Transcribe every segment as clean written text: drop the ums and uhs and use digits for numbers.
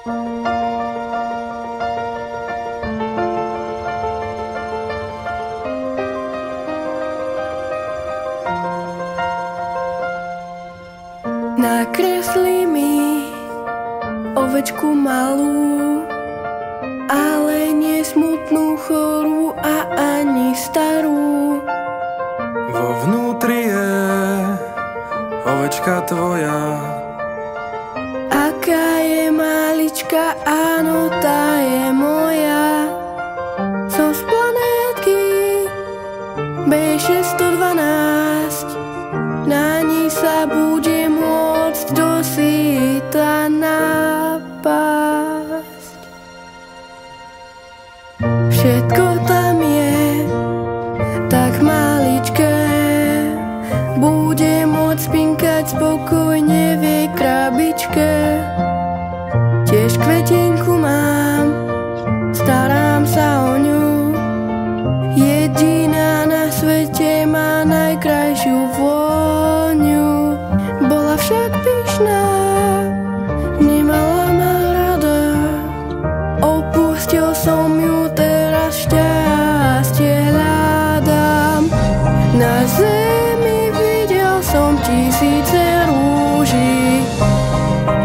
Nakresli mi ovečku malú, ale nie smutnú, chorú a ani starú. Vo vnútri je ovečka tvoja. Aká je malička, áno, tá je moja. Som z planétky B612, na ní sa bude môcť do síta napásť. Všetko tam je tak maličké, bude môcť spinkať spokojne v jej krabičke. Tiež kvetinku mám, starám sa o ňu, jediná na svete má najkrajšiu vôňu. Bola však pyšná, nemala ma rada, opustil som ju, teraz šťastie hľadám. Na zemi videl som tisíce rúží,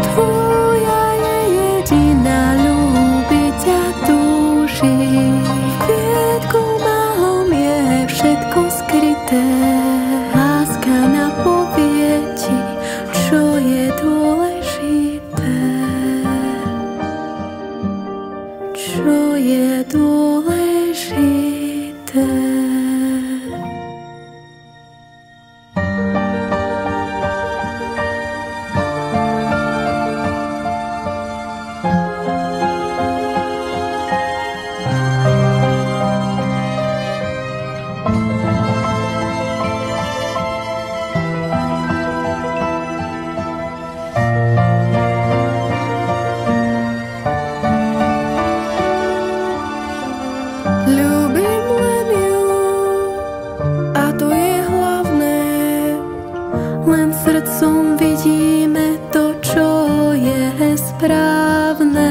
tvoja je jediná, ľúbi ťa túži. V kvietku malom je všetko skryté, láska napovie ti, čo je dôležité. Čo je dôležité. Ľúbim len ju, a to je hlavné, len srdcom vidíme to, čo je správne.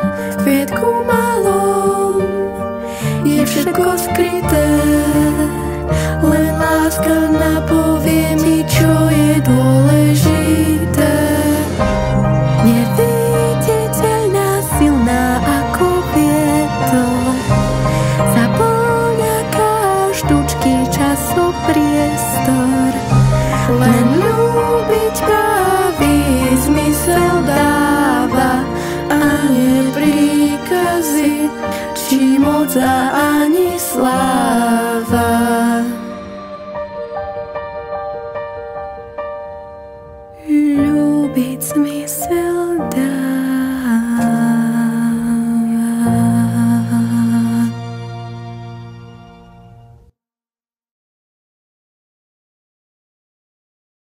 V kvietku malom je všetko skryté, len láska napovie mi, čo je dôležité. Neviditeľná, silná ako vietor, zaplňa každúčky časopriestor. Len ľúbiť pravý zmysel dáva, a nie príkazy, či moc a ani sláva. Ľúbiť zmysel dáva.